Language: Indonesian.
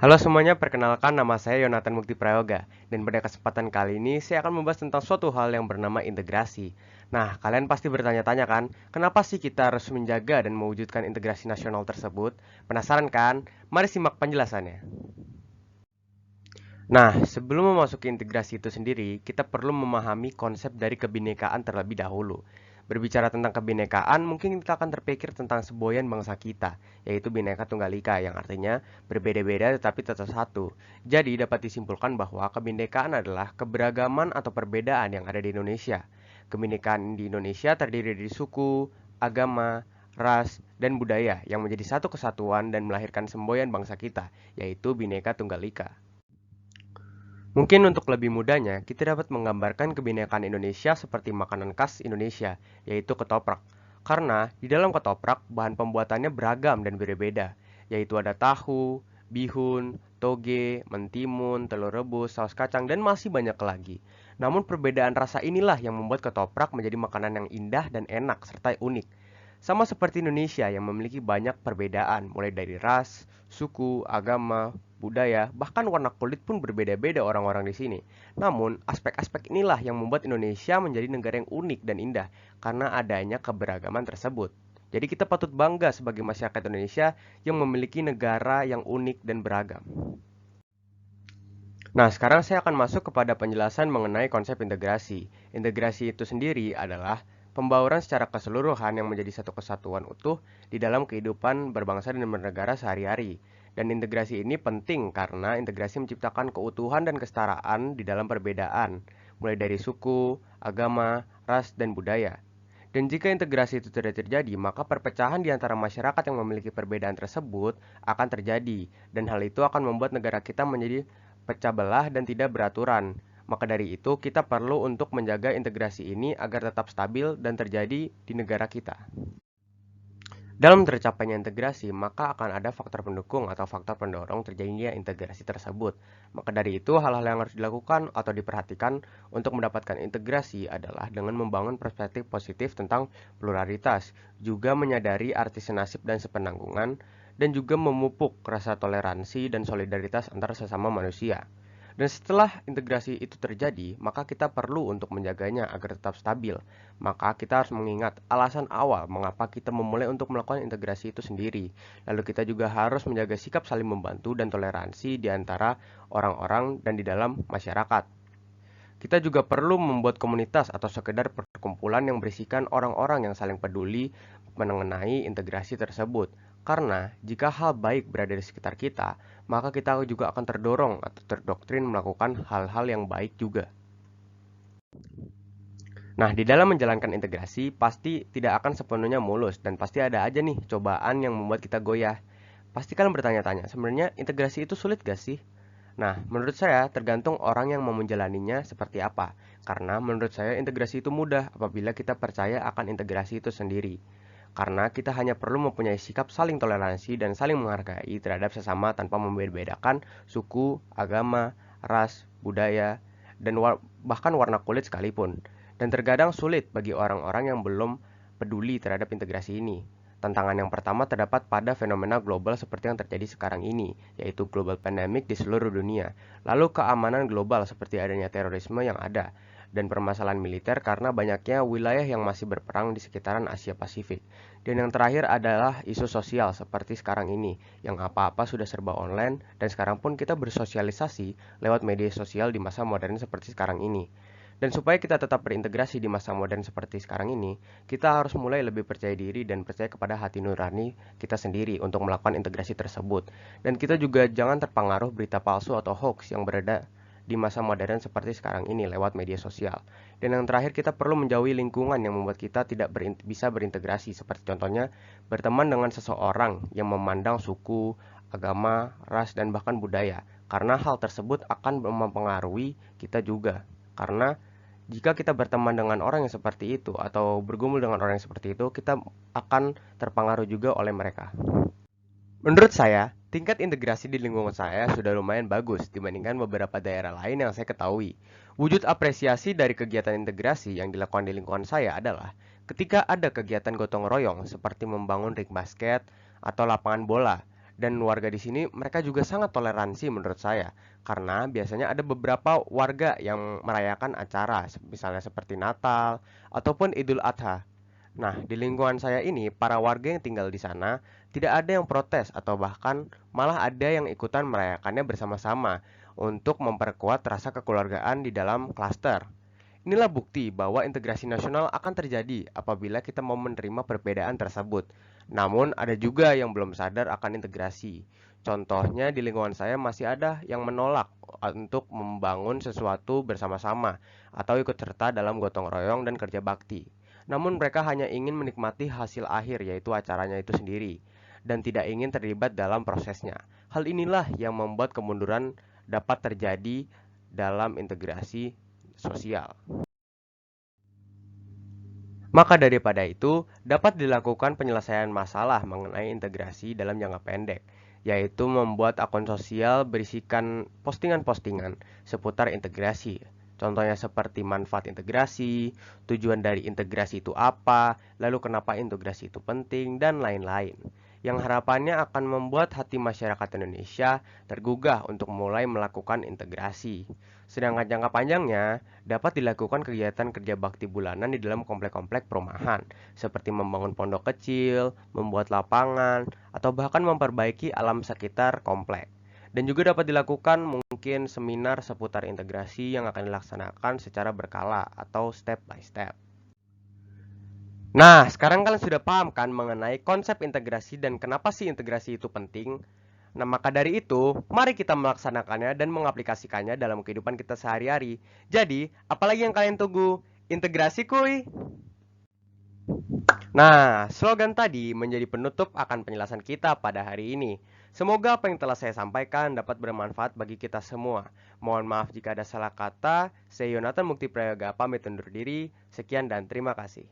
Halo semuanya, perkenalkan nama saya Yonatan Mukti Prayoga. Dan pada kesempatan kali ini, saya akan membahas tentang suatu hal yang bernama integrasi. Nah, kalian pasti bertanya-tanya kan, kenapa sih kita harus menjaga dan mewujudkan integrasi nasional tersebut? Penasaran kan? Mari simak penjelasannya. Nah, sebelum memasuki integrasi itu sendiri, kita perlu memahami konsep dari kebinekaan terlebih dahulu. Berbicara tentang kebinekaan, mungkin kita akan terpikir tentang semboyan bangsa kita, yaitu Bhinneka Tunggal Ika, yang artinya berbeda-beda tetapi tetap satu. Jadi, dapat disimpulkan bahwa kebinekaan adalah keberagaman atau perbedaan yang ada di Indonesia. Kebinekaan di Indonesia terdiri dari suku, agama, ras, dan budaya yang menjadi satu kesatuan dan melahirkan semboyan bangsa kita, yaitu Bhinneka Tunggal Ika. Mungkin untuk lebih mudahnya, kita dapat menggambarkan kebinekaan Indonesia seperti makanan khas Indonesia, yaitu ketoprak. Karena di dalam ketoprak, bahan pembuatannya beragam dan berbeda, yaitu ada tahu, bihun, toge, mentimun, telur rebus, saus kacang, dan masih banyak lagi. Namun perbedaan rasa inilah yang membuat ketoprak menjadi makanan yang indah dan enak serta unik. Sama seperti Indonesia yang memiliki banyak perbedaan, mulai dari ras, suku, agama, budaya, bahkan warna kulit pun berbeda-beda orang-orang di sini. Namun, aspek-aspek inilah yang membuat Indonesia menjadi negara yang unik dan indah karena adanya keberagaman tersebut. Jadi kita patut bangga sebagai masyarakat Indonesia yang memiliki negara yang unik dan beragam. Nah, sekarang saya akan masuk kepada penjelasan mengenai konsep integrasi. Integrasi itu sendiri adalah pembauran secara keseluruhan yang menjadi satu kesatuan utuh di dalam kehidupan berbangsa dan bernegara sehari-hari. Dan integrasi ini penting karena integrasi menciptakan keutuhan dan kesetaraan di dalam perbedaan, mulai dari suku, agama, ras, dan budaya. Dan jika integrasi itu tidak terjadi, maka perpecahan di antara masyarakat yang memiliki perbedaan tersebut akan terjadi, dan hal itu akan membuat negara kita menjadi pecah belah dan tidak beraturan. Maka dari itu, kita perlu untuk menjaga integrasi ini agar tetap stabil dan terjadi di negara kita. Dalam tercapainya integrasi, maka akan ada faktor pendukung atau faktor pendorong terjadinya integrasi tersebut. Maka dari itu, hal-hal yang harus dilakukan atau diperhatikan untuk mendapatkan integrasi adalah dengan membangun perspektif positif tentang pluralitas, juga menyadari arti senasib dan sepenanggungan, dan juga memupuk rasa toleransi dan solidaritas antar sesama manusia. Dan setelah integrasi itu terjadi, maka kita perlu untuk menjaganya agar tetap stabil. Maka kita harus mengingat alasan awal mengapa kita memulai untuk melakukan integrasi itu sendiri. Lalu kita juga harus menjaga sikap saling membantu dan toleransi di antara orang-orang dan di dalam masyarakat. Kita juga perlu membuat komunitas atau sekedar perkumpulan yang berisikan orang-orang yang saling peduli mengenai integrasi tersebut. Karena jika hal baik berada di sekitar kita, maka kita juga akan terdorong atau terdoktrin melakukan hal-hal yang baik juga. Nah, di dalam menjalankan integrasi, pasti tidak akan sepenuhnya mulus dan pasti ada aja nih cobaan yang membuat kita goyah. Pasti kalian bertanya-tanya, sebenarnya integrasi itu sulit gak sih? Nah, menurut saya tergantung orang yang mau menjalaninya seperti apa. Karena menurut saya integrasi itu mudah apabila kita percaya akan integrasi itu sendiri. Karena kita hanya perlu mempunyai sikap saling toleransi dan saling menghargai terhadap sesama tanpa membeda-bedakan suku, agama, ras, budaya, dan bahkan warna kulit sekalipun. Dan terkadang sulit bagi orang-orang yang belum peduli terhadap integrasi ini. Tantangan yang pertama terdapat pada fenomena global seperti yang terjadi sekarang ini, yaitu global pandemic di seluruh dunia. Lalu keamanan global seperti adanya terorisme yang ada, dan permasalahan militer karena banyaknya wilayah yang masih berperang di sekitaran Asia Pasifik. Dan yang terakhir adalah isu sosial seperti sekarang ini, yang apa-apa sudah serba online, dan sekarang pun kita bersosialisasi lewat media sosial di masa modern seperti sekarang ini. Dan supaya kita tetap berintegrasi di masa modern seperti sekarang ini, kita harus mulai lebih percaya diri dan percaya kepada hati nurani kita sendiri untuk melakukan integrasi tersebut. Dan kita juga jangan terpengaruh berita palsu atau hoax yang berada di masa modern seperti sekarang ini lewat media sosial. Dan yang terakhir, kita perlu menjauhi lingkungan yang membuat kita tidak bisa berintegrasi, seperti contohnya berteman dengan seseorang yang memandang suku, agama, ras, dan bahkan budaya. Karena hal tersebut akan mempengaruhi kita juga. Karena jika kita berteman dengan orang yang seperti itu atau bergumul dengan orang yang seperti itu, kita akan terpengaruh juga oleh mereka. Menurut saya, tingkat integrasi di lingkungan saya sudah lumayan bagus dibandingkan beberapa daerah lain yang saya ketahui. Wujud apresiasi dari kegiatan integrasi yang dilakukan di lingkungan saya adalah ketika ada kegiatan gotong royong seperti membangun ring basket atau lapangan bola Dan warga di sini mereka juga sangat toleransi menurut saya, karena biasanya ada beberapa warga yang merayakan acara, misalnya seperti Natal ataupun Idul Adha. Nah, di lingkungan saya ini, para warga yang tinggal di sana tidak ada yang protes atau bahkan malah ada yang ikutan merayakannya bersama-sama untuk memperkuat rasa kekeluargaan di dalam klaster. Inilah bukti bahwa integrasi nasional akan terjadi apabila kita mau menerima perbedaan tersebut. Namun, ada juga yang belum sadar akan integrasi. Contohnya, di lingkungan saya masih ada yang menolak untuk membangun sesuatu bersama-sama atau ikut serta dalam gotong royong dan kerja bakti. Namun, mereka hanya ingin menikmati hasil akhir, yaitu acaranya itu sendiri, dan tidak ingin terlibat dalam prosesnya. Hal inilah yang membuat kemunduran dapat terjadi dalam integrasi sosial. Maka daripada itu, dapat dilakukan penyelesaian masalah mengenai integrasi dalam jangka pendek, yaitu membuat akun sosial berisikan postingan-postingan seputar integrasi. Contohnya seperti manfaat integrasi, tujuan dari integrasi itu apa, lalu kenapa integrasi itu penting, dan lain-lain. Yang harapannya akan membuat hati masyarakat Indonesia tergugah untuk mulai melakukan integrasi. Sedangkan jangka panjangnya, dapat dilakukan kegiatan kerja bakti bulanan di dalam komplek-komplek perumahan, seperti membangun pondok kecil, membuat lapangan, atau bahkan memperbaiki alam sekitar komplek. Dan juga dapat dilakukan mungkin seminar seputar integrasi yang akan dilaksanakan secara berkala atau step by step. Nah, sekarang kalian sudah paham kan mengenai konsep integrasi dan kenapa sih integrasi itu penting? Nah, maka dari itu, mari kita melaksanakannya dan mengaplikasikannya dalam kehidupan kita sehari-hari. Jadi, apalagi yang kalian tunggu? Integrasi kuy! Nah, slogan tadi menjadi penutup akan penjelasan kita pada hari ini. Semoga apa yang telah saya sampaikan dapat bermanfaat bagi kita semua. Mohon maaf jika ada salah kata. Saya Yonatan Mukti Prayoga pamit undur diri. Sekian dan terima kasih.